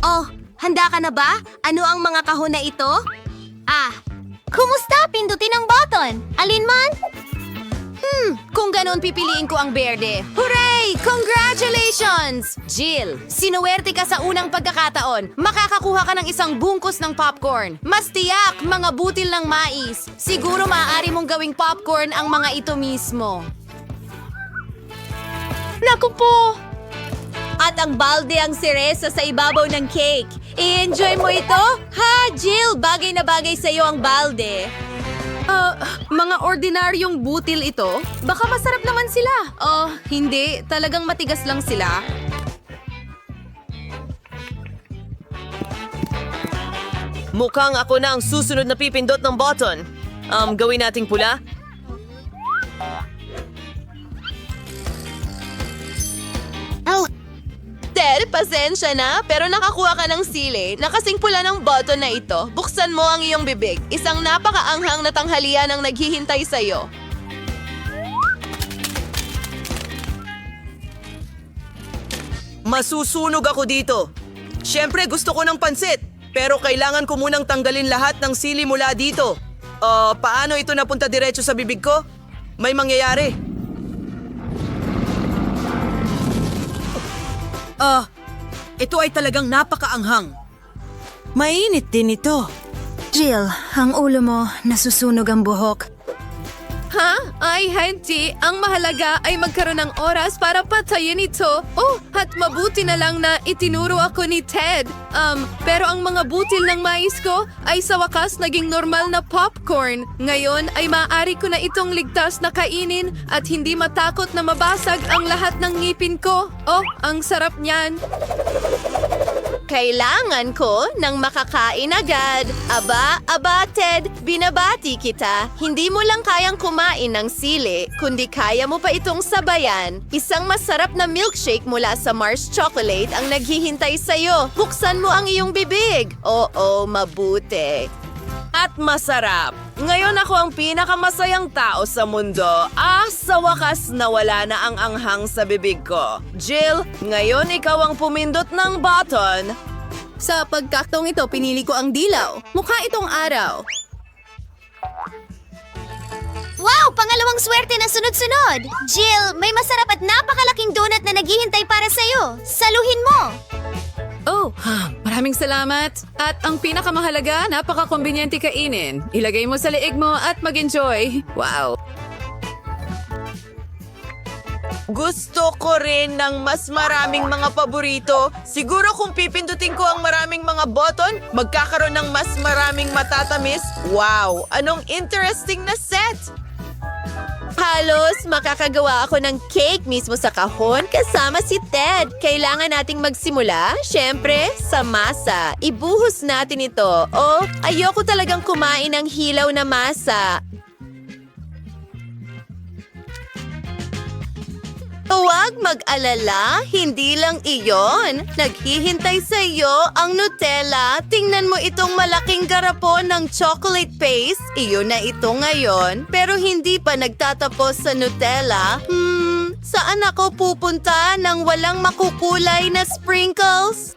Oh, handa ka na ba? Ano ang mga kahon na ito? Kumusta? Pindutin ang button. Alin man? Kung ganon pipiliin ko ang berde. Hooray! Congratulations! Jill, sinuwerte ka sa unang pagkakataon. Makakakuha ka ng isang bungkus ng popcorn. Mas tiyak, mga butil ng mais. Siguro maaari mong gawing popcorn ang mga ito mismo. Naku po! At ang balde ang seresa sa ibabaw ng cake. I-enjoy mo ito? Ha, Jill, bagay na bagay sa iyo ang balde. Mga ordinaryong butil ito? Baka masarap naman sila. Hindi. Talagang matigas lang sila. Mukhang ako na ang susunod na pipindot ng button. Gawin nating pula. Ted, pasensya na, pero nakakuha ka ng sili. Nakasing pula ng button na ito. Buksan mo ang iyong bibig. Isang napakaanghang na tanghalian ang naghihintay sa'yo. Masusunog ako dito. Siyempre gusto ko ng pansit. Pero kailangan ko munang tanggalin lahat ng sili mula dito. Paano ito napunta diretso sa bibig ko? May mangyayari. Ito ay talagang napakaanghang. Mainit din ito. Jill, ang ulo mo, nasusunog ang buhok. Ha? Ay, hindi. Ang mahalaga ay magkaroon ng oras para patayin ito. Oh, at mabuti na lang na itinuro ako ni Ted. Pero ang mga butil ng mais ko ay sa wakas naging normal na popcorn. Ngayon ay maaari ko na itong ligtas na kainin at hindi matakot na mabasag ang lahat ng ngipin ko. Oh, ang sarap niyan. Kailangan ko ng makakain agad. Aba, Ted, binabati kita. Hindi mo lang kayang kumain ng sili, kundi kaya mo pa itong sabayan. Isang masarap na milkshake mula sa Mars Chocolate ang naghihintay sa'yo. Buksan mo ang iyong bibig. Oo, mabuti. At masarap. Ngayon ako ang pinakamasayang tao sa mundo. Sa wakas nawala na ang anghang sa bibig ko. Jill, ngayon ikaw ang pumindot ng button. Sa pagkakataong ito, pinili ko ang dilaw. Mukha itong araw. Wow! Pangalawang swerte na sunod-sunod! Jill, may masarap at napakalaking donut na naghihintay para sa'yo. Saluhin mo! Maraming salamat. At ang pinakamahalaga, napaka-kombinyente kainin. Ilagay mo sa leeg mo at mag-enjoy. Wow! Gusto ko rin ng mas maraming mga paborito. Siguro kung pipindutin ko ang maraming mga button, magkakaroon ng mas maraming matatamis. Wow! Anong interesting na set! Halos makakagawa ako ng cake mismo sa kahon kasama si Ted. Kailangan nating magsimula, syempre, sa masa. Ibuhos natin ito. Ayoko talagang kumain ng hilaw na masa. Huwag mag-alala, hindi lang iyon. Naghihintay sa iyo ang Nutella. Tingnan mo itong malaking garapon ng chocolate paste. Iyon na ito ngayon. Pero hindi pa nagtatapos sa Nutella. Saan ako pupunta nang walang makukulay na sprinkles?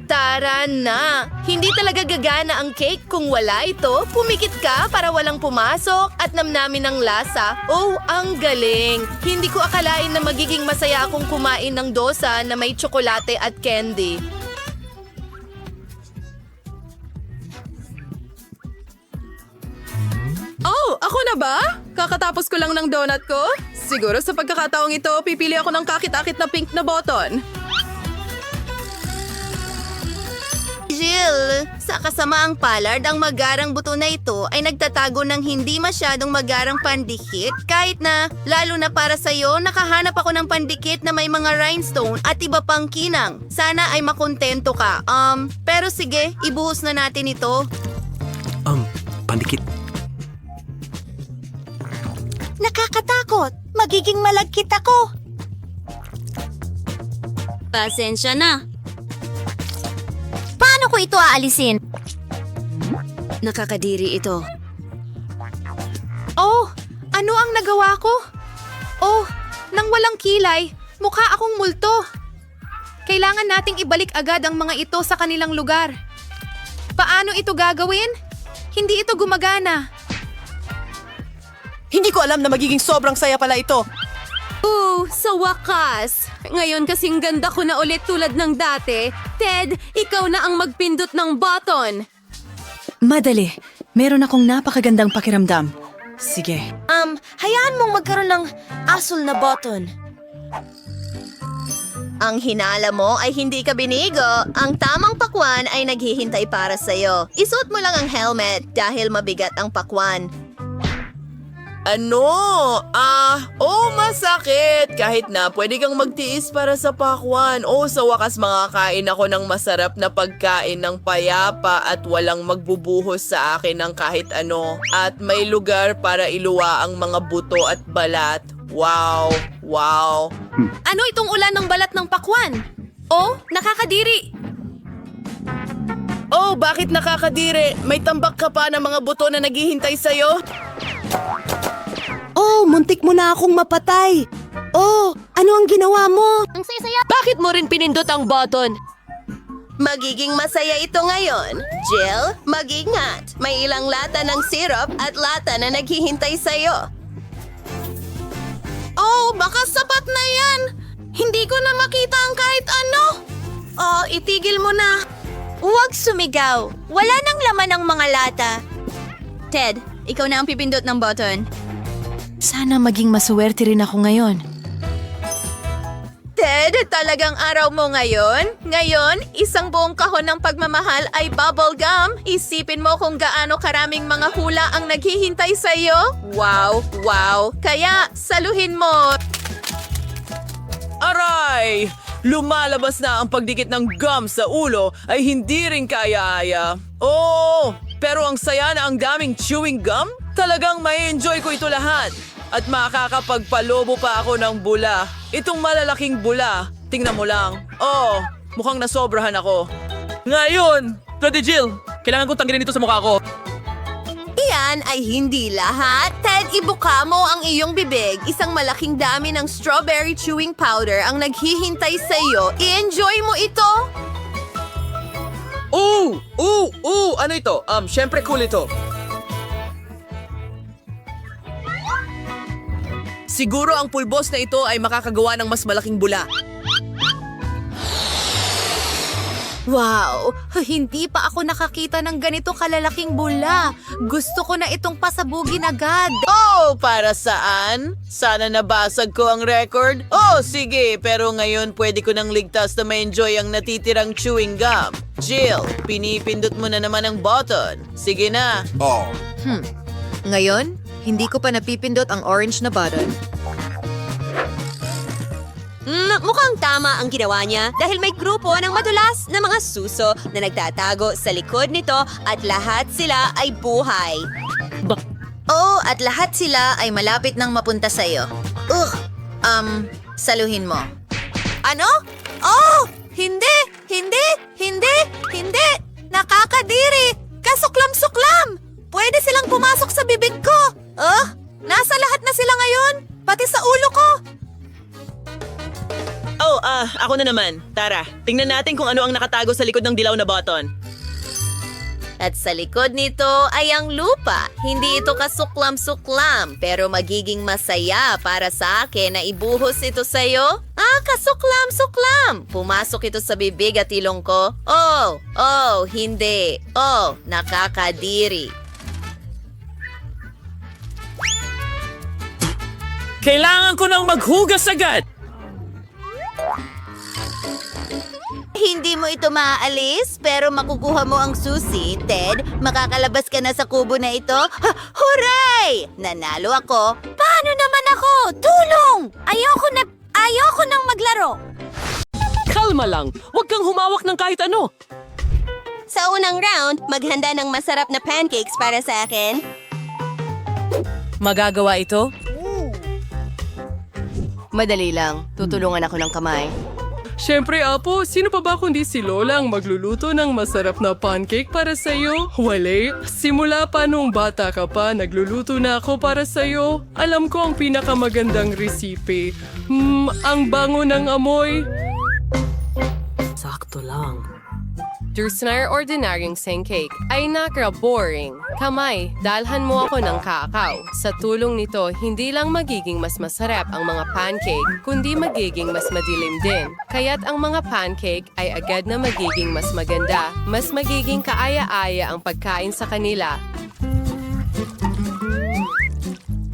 Tara na! Hindi talaga gagana ang cake kung wala ito. Pumikit ka para walang pumasok at namnamin ang lasa. Oh, ang galing! Hindi ko akalain na magiging masaya akong kumain ng dosa na may tsokolate at candy. Ako na ba? Kakatapos ko lang ng donut ko? Siguro sa pagkakataong ito, pipili ako ng kakit-akit na pink na button. Jill, sa kasamaang palad, ang magarang buto na ito ay nagtatago ng hindi masyadong magarang pandikit. Kahit na, lalo na para sa'yo, nakahanap ako ng pandikit na may mga rhinestone at iba pang kinang. Sana ay makontento ka. Pero sige, ibuhos na natin ito. Pandikit. Nakakatakot! Magiging malagkit ako! Pasensya na. Paano ko ito aalisin? Nakakadiri ito. Oh, ano ang nagawa ko? Oh, nang walang kilay, mukha akong multo. Kailangan nating ibalik agad ang mga ito sa kanilang lugar. Paano ito gagawin? Hindi ito gumagana. Hindi ko alam na magiging sobrang saya pala ito. Sa wakas! Ngayon kasing ganda ko na ulit tulad ng dati. Ted, ikaw na ang magpindot ng button. Madali. Meron akong napakagandang pakiramdam. Sige. Hayaan mong magkaroon ng asul na button. Ang hinala mo ay hindi ka binigo. Ang tamang pakwan ay naghihintay para sa'yo. Isuot mo lang ang helmet dahil mabigat ang pakwan. Ano? Masakit. Kahit na pwede kang magtiis para sa pakwan. Sa wakas makakain ako ng masarap na pagkain ng payapa at walang magbubuhos sa akin ng kahit ano. At may lugar para iluwa ang mga buto at balat. Wow! Wow! Ano itong ulan ng balat ng pakwan? Nakakadiri! Bakit nakakadiri? May tambak ka pa ng mga buto na naghihintay sa'yo? Muntik mo na akong mapatay. Ano ang ginawa mo? Bakit mo rin pinindot ang button? Magiging masaya ito ngayon. Jill, mag-ingat. May ilang lata ng syrup at lata na naghihintay sa'yo. Baka sapat na yan! Hindi ko na makita ang kahit ano! Itigil mo na! Huwag sumigaw. Wala nang laman ang mga lata. Ted, ikaw na ang pipindot ng button. Sana maging masuwerte rin ako ngayon. Ted, talagang araw mo ngayon? Ngayon, isang buong kahon ng pagmamahal ay bubble gum. Isipin mo kung gaano karaming mga hula ang naghihintay sa'yo. Wow, wow. Kaya, saluhin mo. Aray! Lumalabas na ang pagdikit ng gum sa ulo ay hindi rin kaya-aya. Pero ang saya na ang daming chewing gum? Talagang mai-enjoy ko ito lahat. At makakapagpalobo pa ako ng bula. Itong malalaking bula. Tingnan mo lang. Mukhang nasobrahan ako. Ngayon! Bloody Jill! Kailangan kong tanggalin ito sa mukha ko. Iyan ay hindi lahat. Ted, ibuka mo ang iyong bibig. Isang malaking dami ng strawberry chewing powder ang naghihintay sa'yo. I-enjoy mo ito. Ano ito? Syempre cool ito. Siguro ang pulbos na ito ay makakagawa ng mas malaking bula. Wow! Hindi pa ako nakakita ng ganito kalalaking bula. Gusto ko na itong pasabugin agad. Para saan? Sana nabasag ko ang record? Sige. Pero ngayon pwede ko nang ligtas na ma-enjoy ang natitirang chewing gum. Jill, pinipindot mo na naman ang button. Sige na. Ngayon, hindi ko pa napipindot ang orange na button. Mukhang tama ang ginawa niya dahil may grupo ng madulas na mga suso na nagtatago sa likod nito at lahat sila ay buhay. At lahat sila ay malapit nang mapunta sa'yo. Saluhin mo. Ano? Hindi! Hindi! Hindi! Hindi! Nakakadiri! Kasuklam-suklam! Pwede silang pumasok sa bibig ko! Nasa lahat na sila ngayon! Pati sa ulo ko! Ako na naman. Tara, tingnan natin kung ano ang nakatago sa likod ng dilaw na button. At sa likod nito ay ang lupa. Hindi ito kasuklam-suklam, pero magiging masaya para sa akin na ibuhos ito sa'yo. Kasuklam-suklam! Pumasok ito sa bibig at ilong ko. Hindi. Nakakadiri. Kailangan ko nang maghugas agad! Hindi mo ito maaalis, pero makukuha mo ang susi, Ted. Makakalabas ka na sa kubo na ito. Hooray! Nanalo ako. Paano naman ako? Tulong! Ayoko nang maglaro. Kalma lang! Huwag kang humawak ng kahit ano! Sa unang round, maghanda ng masarap na pancakes para sa akin. Magagawa ito? Madali lang. Tutulungan ako ng kamay. Siyempre, Apo, sino pa ba kundi si Lola ang magluluto ng masarap na pancake para sa'yo? Wale, simula pa nung bata ka pa, nagluluto na ako para sa'yo. Alam ko ang pinakamagandang resipe. Ang bango ng amoy. Sakto lang. Dursner ordinaryong pancake ay nakaka-boring. Kamay, dalhan mo ako ng kakao. Sa tulong nito, hindi lang magiging mas masarap ang mga pancake, kundi magiging mas madilim din. Kaya't ang mga pancake ay agad na magiging mas maganda, mas magiging kaaya-aya ang pagkain sa kanila.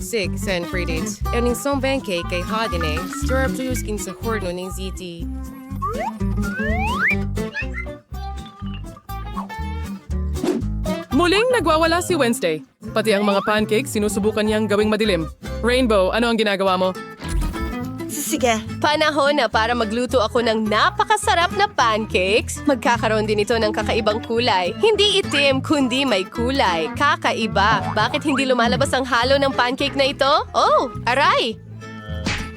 6 and predates. Ang isang pancake ay hadine, stir up to skin sa horno ng ZT. Muling nagwawala si Wednesday. Pati ang mga pancake sinusubukan niyang gawing madilim. Rainbow, ano ang ginagawa mo? Sige. Panahon na para magluto ako ng napakasarap na pancakes. Magkakaroon din ito ng kakaibang kulay. Hindi itim, kundi may kulay. Kakaiba. Bakit hindi lumalabas ang halo ng pancake na ito? Oh, aray!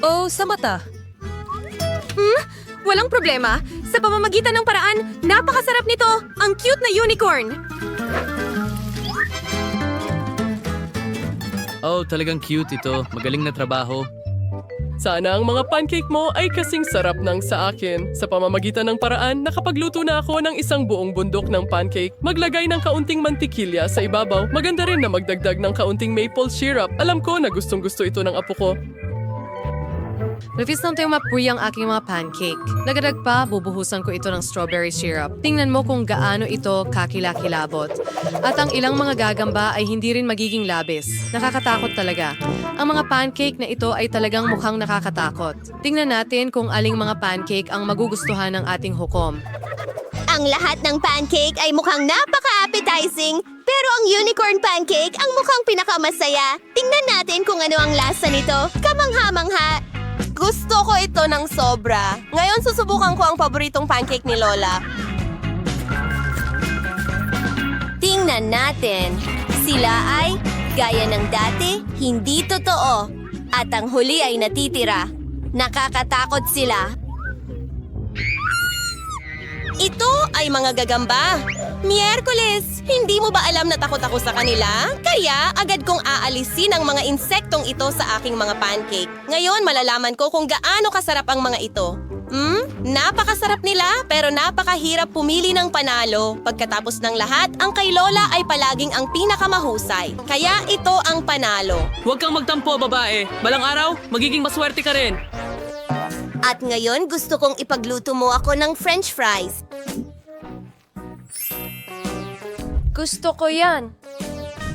Oh, sa mata. Walang problema. Sa pamamagitan ng paraan, napakasarap nito. Ang cute na unicorn. Oh, talagang cute ito. Magaling na trabaho. Sana ang mga pancake mo ay kasing sarap ng sa akin. Sa pamamagitan ng paraan, nakapagluto na ako ng isang buong bundok ng pancake. Maglagay ng kaunting mantikilya sa ibabaw. Maganda rin na magdagdag ng kaunting maple syrup. Alam ko na gustong-gusto ito ng apo ko. Reviews lang tayo mapuy ang aking mga pancake. Nagadag pa, bubuhusan ko ito ng strawberry syrup. Tingnan mo kung gaano ito kakilakilabot. At ang ilang mga gagamba ay hindi rin magiging labis. Nakakatakot talaga. Ang mga pancake na ito ay talagang mukhang nakakatakot. Tingnan natin kung aling mga pancake ang magugustuhan ng ating hukom. Ang lahat ng pancake ay mukhang napaka-appetizing, pero ang unicorn pancake ang mukhang pinakamasaya. Tingnan natin kung ano ang lasa nito. Kamangha-mangha. Gusto ko ito ng sobra. Ngayon susubukan ko ang paboritong pancake ni Lola. Tingnan natin. Sila ay, gaya ng dati, hindi totoo. At ang huli ay natitira. Nakakatakot sila. Ito ay mga gagamba. Miyerkules, hindi mo ba alam na takot ako sa kanila? Kaya agad kong aalisin ang mga insektong ito sa aking mga pancake. Ngayon malalaman ko kung gaano kasarap ang mga ito. Napakasarap nila pero napakahirap pumili ng panalo. Pagkatapos ng lahat, ang kay Lola ay palaging ang pinakamahusay. Kaya ito ang panalo. Huwag kang magtampo, babae. Balang araw, magiging maswerte ka rin. At ngayon gusto kong ipagluto mo ako ng French fries. Gusto ko yan.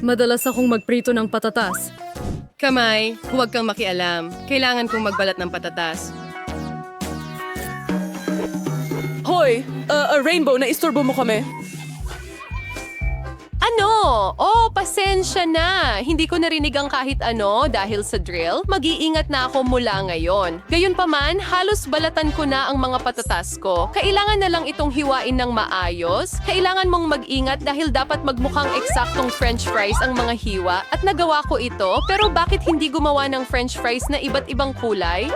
Madalas akong magprito ng patatas. Kamay, huwag kang makialam. Kailangan kong magbalat ng patatas. Hoy! Rainbow, naisturbo mo kami. Ano? Oh, pasensya na. Hindi ko narinig ang kahit ano dahil sa drill. Mag-iingat na ako mula ngayon. Gayunpaman, halos balatan ko na ang mga patatas ko. Kailangan na lang itong hiwain ng maayos. Kailangan mong mag-ingat dahil dapat magmukhang eksaktong french fries ang mga hiwa. At nagawa ko ito, pero bakit hindi gumawa ng french fries na iba't ibang kulay?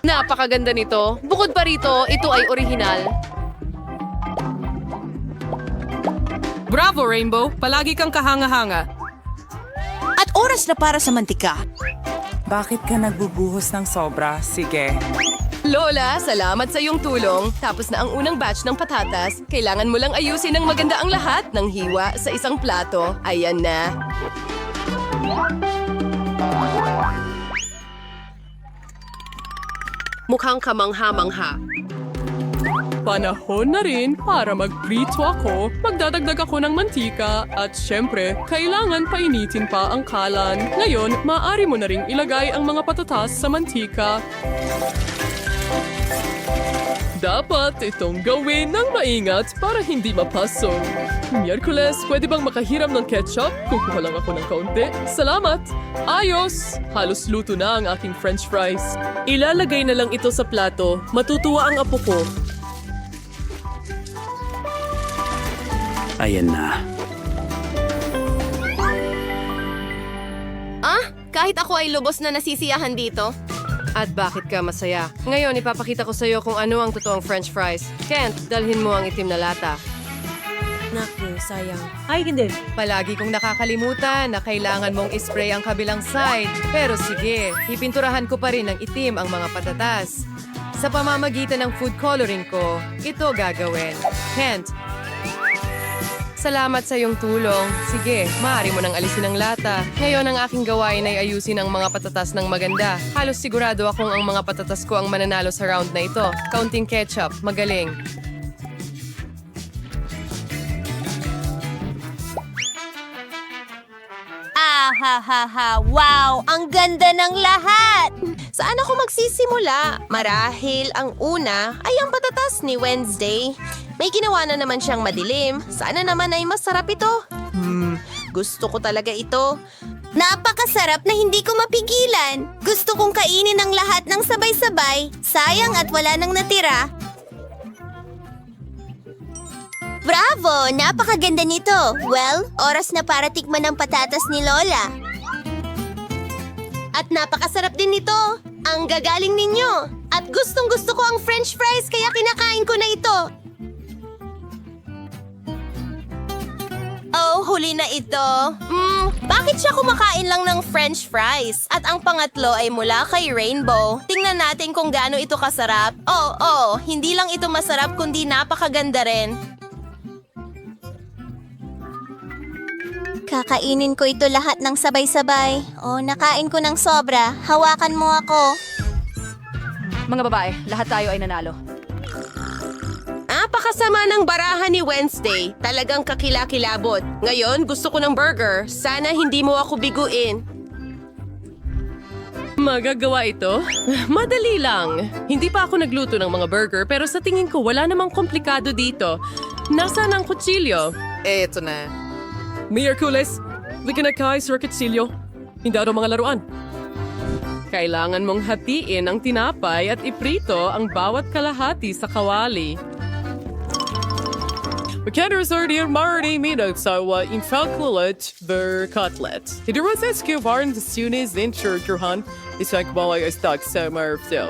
Napakaganda nito. Bukod pa rito, ito ay orihinal. Bravo, Rainbow! Palagi kang kahanga-hanga. At oras na para sa mantika. Bakit ka nagbubuhos ng sobra? Sige. Lola, salamat sa iyong tulong. Tapos na ang unang batch ng patatas. Kailangan mo lang ayusin ng maganda ang lahat ng hiwa sa isang plato. Ayan na. Mukhang kamangha-mangha. Panahon na rin para magprito ako. Magdadagdag ako ng mantika at syempre, kailangan painitin pa ang kalan. Ngayon, maaari mo na ring ilagay ang mga patatas sa mantika. Dapat itong gawin ng maingat para hindi mapasok. Miyerkules, pwede bang makahiram ng ketchup? Kukuha lang ako ng kaunti. Salamat! Ayos! Halos luto na ang aking french fries. Ilalagay na lang ito sa plato. Matutuwa ang apo ko. Ayan na. Kahit ako ay lubos na nasisiyahan dito. At bakit ka masaya? Ngayon, ipapakita ko sa iyo kung ano ang totoong french fries. Kent, dalhin mo ang itim na lata. Naku, sayang. Palagi kong nakakalimutan na kailangan mong ispray ang kabilang side. Pero sige, ipinturahan ko pa rin ng itim ang mga patatas. Sa pamamagitan ng food coloring ko, ito gagawin. Kent, salamat sa iyong tulong. Sige, maaari mo nang alisin ang lata. Ngayon ang aking gawain ay ayusin ang mga patatas ng maganda. Halos sigurado akong ang mga patatas ko ang mananalo sa round na ito. Kaunting ketchup, magaling. Ha. Wow! Ang ganda ng lahat! Saan ako magsisimula? Marahil ang una ay ang patatas ni Wednesday. May ginawa na naman siyang madilim. Sana naman ay masarap ito. Gusto ko talaga ito. Napakasarap na hindi ko mapigilan. Gusto kong kainin ang lahat ng sabay-sabay. Sayang at wala nang natira. Bravo! Napakaganda nito. Well, oras na para tikman ang patatas ni Lola. At napakasarap din nito. Ang gagaling ninyo. At gustong-gusto ko ang french fries kaya kinakain ko na ito. Oh, huli na ito. Bakit siya kumakain lang ng french fries? At ang pangatlo ay mula kay Rainbow. Tingnan natin kung gaano ito kasarap. Oh, hindi lang ito masarap kundi napakaganda rin. Kakainin ko ito lahat ng sabay-sabay. O, nakain ko ng sobra. Hawakan mo ako. Mga babae, lahat tayo ay nanalo. Napakasama ng barahan ni Wednesday. Talagang kakilakilabot. Ngayon, gusto ko ng burger. Sana hindi mo ako biguin. Magagawa ito? Madali lang. Hindi pa ako nagluto ng mga burger pero sa tingin ko wala namang komplikado dito. Nasaan ang kutsilyo? Eto na. Miyerkules, di ka nagkaay sa kutsilyo. Hindi daw mga laruan. Kailangan mong hatiin ang tinapay at iprito ang bawat kalahati sa kawali. Magkano sa diyan marami minutes sa infalculat ver cutlet. Hiduroses que waren de sunis insurkurhan isak balay istak sa marftel.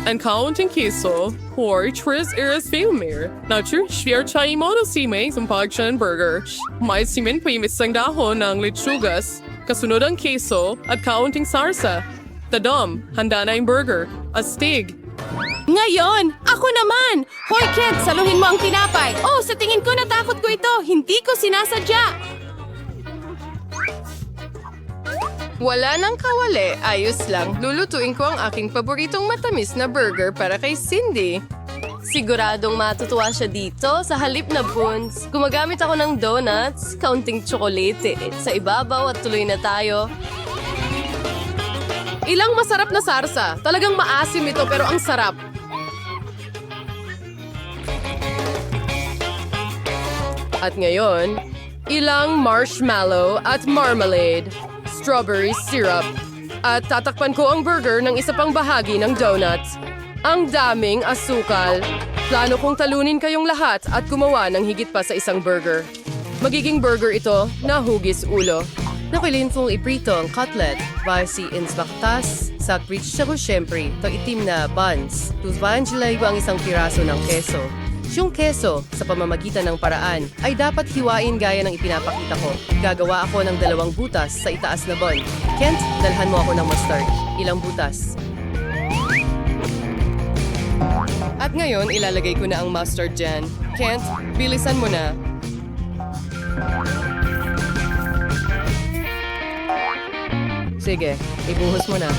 En counting queso, or tres eres filmer. Natur, schwer chai mono si may sa pagsyan burger. May simen pa imisang dahon ng lechugas, kasunod ang queso at counting sarsa. Tadom, handa na yung burger. Astig. Ngayon, ako naman! Hoy, Kent, saluhin mo ang tinapay. Oh, sa tingin ko natakot ko ito. Hindi ko sinasadya. Wala nang kawali. Ayos lang. Lulutuin ko ang aking paboritong matamis na burger para kay Cindy. Siguradong matutuwa siya dito sa halip na buns. Gumagamit ako ng donuts, kaunting tsokolate sa ibabaw at tuloy na tayo. Ilang masarap na sarsa. Talagang maasim ito pero ang sarap. At ngayon, ilang marshmallow at marmalade, strawberry syrup, at tatakpan ko ang burger ng isa pang bahagi ng donuts. Ang daming asukal. Plano kong talunin kayong lahat at gumawa ng higit pa sa isang burger. Magiging burger ito na hugis ulo. Nakilin kong iprito ang cutlet, basi ins baktas, sakrich siya ko syempre, to itim na buns. Tuzbanjilay ko ang isang piraso ng keso. Yung keso, sa pamamagitan ng paraan, ay dapat hiwain gaya ng ipinapakita ko. Gagawa ako ng 2 butas sa itaas na bun. Kent, dalhan mo ako ng mustard. Ilang butas. At ngayon, ilalagay ko na ang mustard dyan. Kent, bilisan mo na. Sige, ibuhos mo na.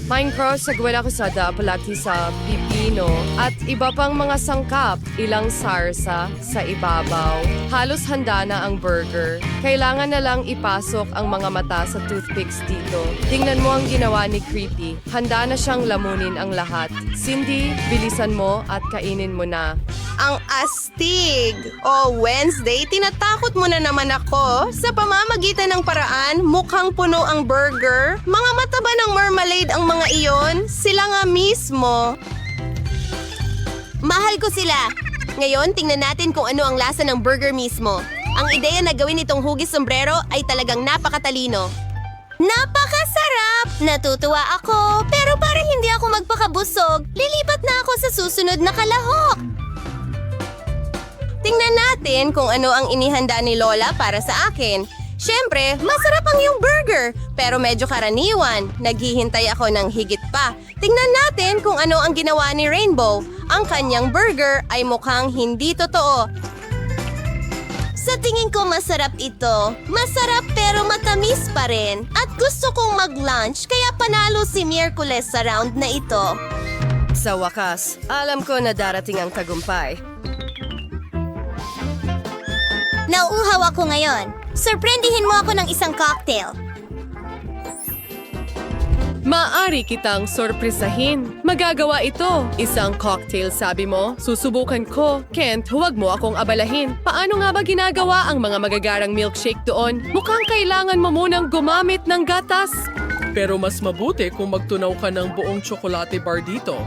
Minecraft, sagwala ko sa palati sa pipino at iba pang mga sangkap, ilang sarsa sa ibabaw. Halos handa na ang burger. Kailangan na lang ipasok ang mga mata sa toothpicks dito. Tingnan mo ang ginawa ni Creepy. Handa na siyang lamunin ang lahat. Cindy, bilisan mo at kainin mo na. Ang astig! Oh, Wednesday, tinatakot mo na naman ako. Sa pamamagitan ng paraan, mukhang puno ang burger. Mga mata ba ng marmalade ang mga iyon? Sila nga mismo. Mahal ko sila. Ngayon, tingnan natin kung ano ang lasa ng burger mismo. Ang ideya na gawin itong hugis sombrero ay talagang napakatalino. Napakasarap! Natutuwa ako, pero para hindi ako magpakabusog, lilipat na ako sa susunod na kalahok. Tingnan natin kung ano ang inihanda ni Lola para sa akin. Siyempre, masarap ang iyong burger, pero medyo karaniwan. Naghihintay ako ng higit pa. Tingnan natin kung ano ang ginawa ni Rainbow. Ang kanyang burger ay mukhang hindi totoo. Sa tingin ko masarap ito. Masarap pero matamis pa rin. At gusto kong mag-lunch kaya panalo si Miyerkules sa round na ito. Sa wakas, alam ko na darating ang tagumpay. Nauuhaw ako ngayon. Surprendihin mo ako ng isang cocktail. Maaari kitang sorpresahin. Magagawa ito. Isang cocktail, sabi mo? Susubukan ko. Kent, huwag mo akong abalahin. Paano nga ba ginagawa ang mga magagarang milkshake doon? Mukhang kailangan mo munang gumamit ng gatas. Pero mas mabuti kung magtunaw ka ng buong tsokolate bar dito.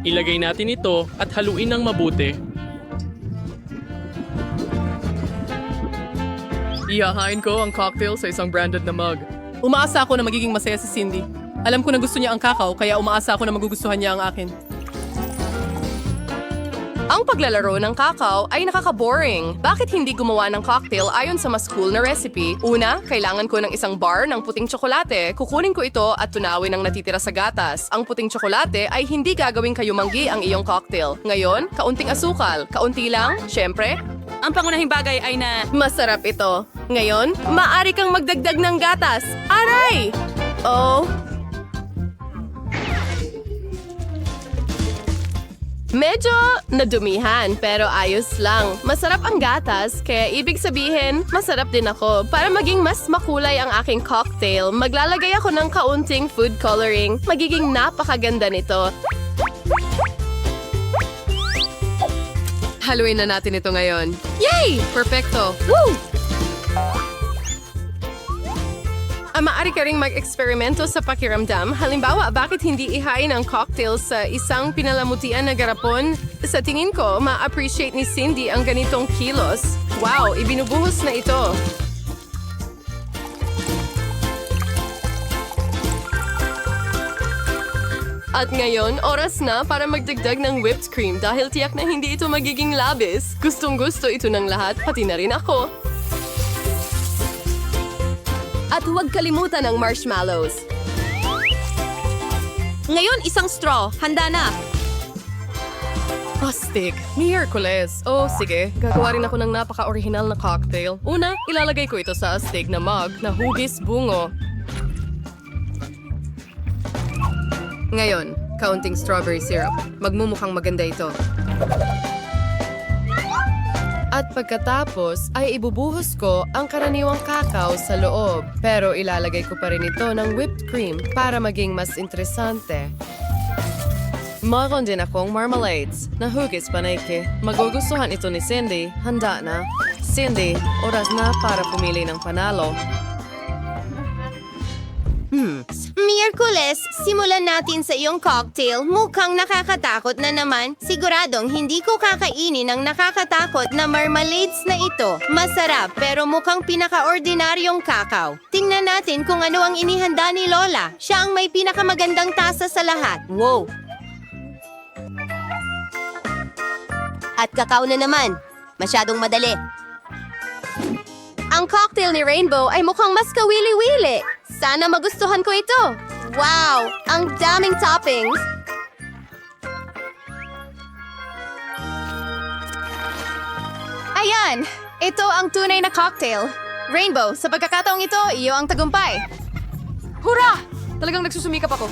Ilagay natin ito at haluin ng mabuti. Ihahain ko ang cocktail sa isang branded na mug. Umaasa ako na magiging masaya si Cindy. Alam ko na gusto niya ang kakao, kaya umaasa ako na magugustuhan niya ang akin. Ang paglalaro ng kakao ay nakaka-boring. Bakit hindi gumawa ng cocktail ayon sa mas cool na recipe? Una, kailangan ko ng isang bar ng puting tsokolate. Kukunin ko ito at tunawin ang natitira sa gatas. Ang puting tsokolate ay hindi gagawing kayumanggi ang iyong cocktail. Ngayon, kaunting asukal. Kaunti lang, syempre. Ang pangunahing bagay ay na... Masarap ito. Ngayon, maaari kang magdagdag ng gatas. Aray! Oh. Medyo nadumihan, pero ayos lang. Masarap ang gatas, kaya ibig sabihin, masarap din ako. Para maging mas makulay ang aking cocktail, maglalagay ako ng kaunting food coloring. Magiging napakaganda nito. Haluin na natin ito ngayon. Yay! Perfecto! Woo! Maaari ka ring mag-eksperimento sa pakiramdam. Halimbawa, bakit hindi ihain ang cocktail sa isang pinalamutian na garapon? Sa tingin ko, ma-appreciate ni Cindy ang ganitong kilos. Wow, ibinubuhos na ito. At ngayon, oras na para magdagdag ng whipped cream dahil tiyak na hindi ito magiging labis. Gustong-gusto ito ng lahat, pati na rin ako. At huwag kalimutan ang marshmallows. Ngayon, isang straw. Handa na. Astig. Miyerkules. Oh, sige. Gagawa rin ako ng napaka-original na cocktail. Una, ilalagay ko ito sa astig na mug na hugis bungo. Ngayon, kaunting strawberry syrup. Magmumukhang maganda ito. At pagkatapos ay ibubuhos ko ang karaniwang kakao sa loob. Pero ilalagay ko pa rin ito ng whipped cream para maging mas interesante. Mayroon din akong marmalades na hugis panayke. Magugustuhan ito ni Cindy. Handa na. Cindy, oras na para pumili ng panalo. Miyerkules, simulan natin sa iyong cocktail. Mukhang nakakatakot na naman. Siguradong hindi ko kakainin ang nakakatakot na marmalades na ito. Masarap pero mukhang pinaka-ordinaryong kakao. Tingnan natin kung ano ang inihanda ni Lola. Siya ang may pinakamagandang tasa sa lahat. Wow! At kakao na naman. Masyadong madali. Ang cocktail ni Rainbow ay mukhang mas kawili-wili. Sana magustuhan ko ito. Wow! Ang daming toppings! Ayan! Ito ang tunay na cocktail. Rainbow, sa pagkakataong ito, iyo ang tagumpay. Hurra! Talagang nagsusumikap ako.